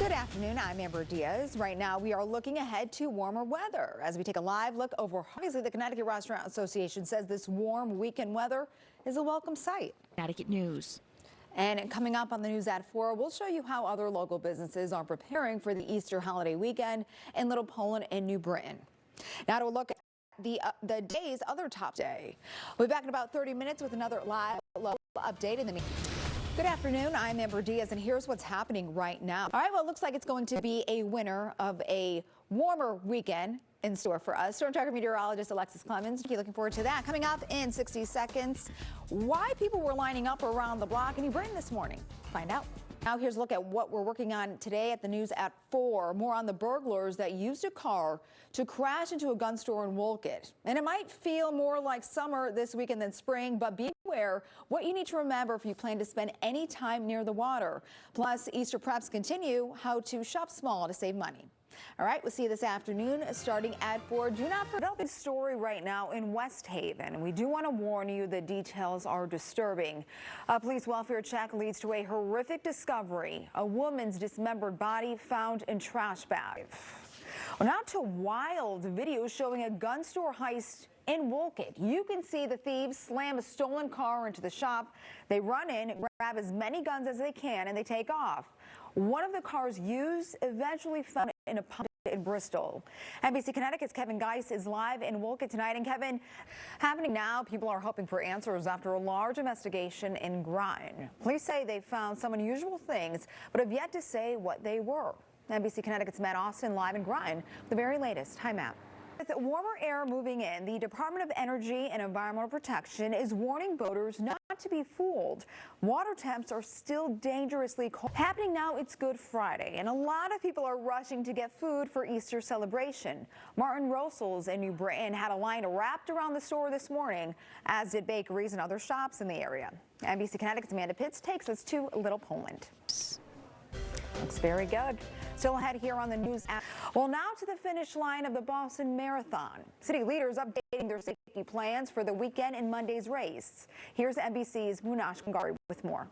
Good afternoon, I'm Amber Diaz. Right now we are looking ahead to warmer weather as we take a live look over. Obviously, the Connecticut Restaurant Association says this warm weekend weather is a welcome sight. Connecticut News. And coming up on the news at 4, we'll show you how other local businesses are preparing for the Easter holiday weekend in Little Poland and New Britain. Now to look at the day's other top day. We'll be back in about 30 minutes with another live local update in the meantime. Good afternoon, I'm Amber Diaz, and here's what's happening right now. All right, well, it looks like it's going to be a winner of a warmer weekend in store for us. Storm Tracker meteorologist Alexis Clemens, looking forward to that. Coming up in 60 seconds, why people were lining up around the block in New Britain this morning. Find out. Now here's a look at what we're working on today at the news at 4. More on the burglars that used a car to crash into a gun store in Wolcott. And it might feel more like summer this weekend than spring, but be aware what you need to remember if you plan to spend any time near the water. Plus, Easter preps continue, how to shop small to save money. All right, we'll see you this afternoon starting at 4. Do not forget the story right now in West Haven. And we do want to warn you the details are disturbing. A police welfare check leads to a horrific discovery. A woman's dismembered body found in trash bag. Well, now to wild video showing a gun store heist in Wolcott. You can see the thieves slam a stolen car into the shop. They run in, grab as many guns as they can, and they take off. One of the cars used eventually found in a pump in Bristol. NBC Connecticut's Kevin Geis is live in Wolcott tonight. And Kevin, happening now, people are hoping for answers after a large investigation in Grine. Police say they found some unusual things, but have yet to say what they were. NBC Connecticut's Matt Austin live in Grine, the very latest. Hi, Matt. With warmer air moving in, the Department of Energy and Environmental Protection is warning boaters not to be fooled. Water temps are still dangerously cold. Happening now, it's Good Friday, and a lot of people are rushing to get food for Easter celebration. Martin Rosel's in New Britain had a line wrapped around the store this morning, as did bakeries and other shops in the area. NBC Connecticut's Amanda Pitts takes us to Little Poland. Looks very good. Still ahead here on the news app. Well, now to the finish line of the Boston Marathon. City leaders updating their safety plans for the weekend in Monday's race. Here's NBC's Munash Kwangari with more.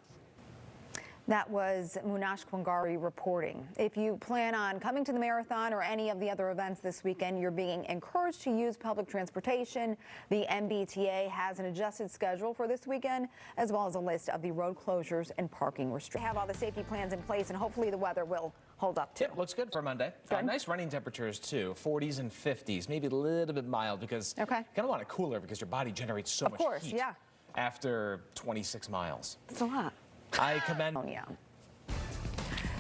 That was Munash Kwangari reporting. If you plan on coming to the marathon or any of the other events this weekend, you're being encouraged to use public transportation. The MBTA has an adjusted schedule for this weekend, as well as a list of the road closures and parking restrictions. They have all the safety plans in place, and hopefully the weather will hold up too. Yeah, looks good for Monday. Nice running temperatures too, 40s and 50s, maybe a little bit mild because you kind of want it cooler because your body generates so much heat after 26 miles. It's a lot. I commend.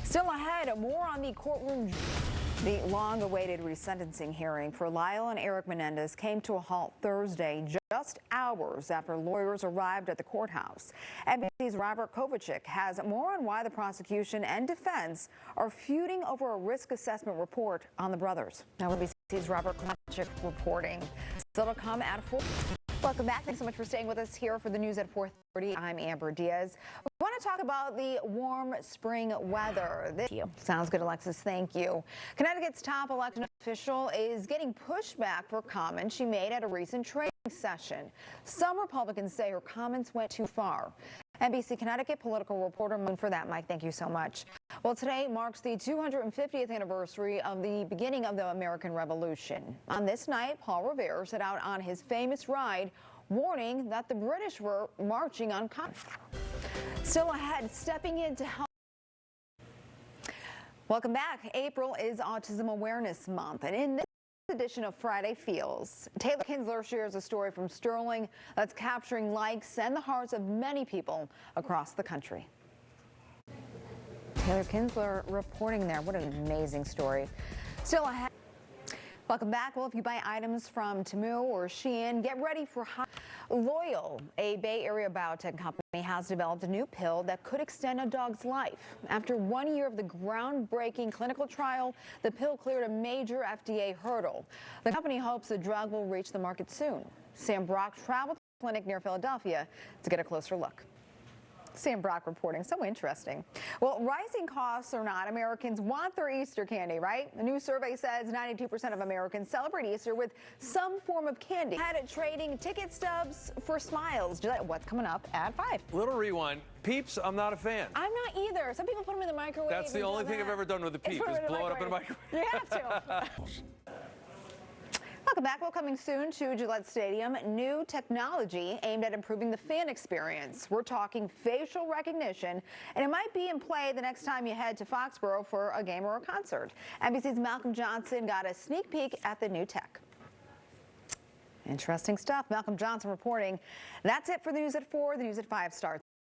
Still ahead, more on the courtroom. The long-awaited resentencing hearing for Lyle and Eric Menendez came to a halt Thursday, just hours after lawyers arrived at the courthouse. NBC's Robert Kovacic has more on why the prosecution and defense are feuding over a risk assessment report on the brothers. Now, NBC's Robert Kovacic reporting. Still to come at 4. Welcome back. Thanks so much for staying with us here for the news at 4:30. I'm Amber Diaz. We want to talk about the warm spring weather. Sounds good, Alexis. Thank you. Connecticut's top election official is getting pushback for comments she made at a recent training session. Some Republicans say her comments went too far. NBC Connecticut political reporter for that, Mike. Thank you so much. Well, today marks the 250th anniversary of the beginning of the American Revolution. On this night, Paul Revere set out on his famous ride, warning that the British were marching on Congress. Still ahead, stepping in to help. Welcome back. April is Autism Awareness Month, and in this edition of Friday Feels, Taylor Kinsler shares a story from Sterling that's capturing likes and the hearts of many people across the country. Taylor Kinsler reporting there. What an amazing story. Still ahead. Welcome back. Well, if you buy items from Temu or Shein, get ready for Loyal, a Bay Area biotech company, has developed a new pill that could extend a dog's life. After 1 year of the groundbreaking clinical trial, the pill cleared a major FDA hurdle. The company hopes the drug will reach the market soon. Sam Brock traveled to a clinic near Philadelphia to get a closer look. Sam Brock reporting. So interesting. Well, rising costs or not, Americans want their Easter candy, right? A new survey says 92% of Americans celebrate Easter with some form of candy. Had it trading ticket stubs for smiles. What's coming up at 5? Little rewind. Peeps, I'm not a fan. I'm not either. Some people put them in the microwave. That's the only thing I've ever done with a peep is blow it up in a microwave. You have to. Welcome back. Well, coming soon to Gillette Stadium, new technology aimed at improving the fan experience. We're talking facial recognition, and it might be in play the next time you head to Foxborough for a game or a concert. NBC's Malcolm Johnson got a sneak peek at the new tech. Interesting stuff. Malcolm Johnson reporting. That's it for the News at 4. The News at 5 starts.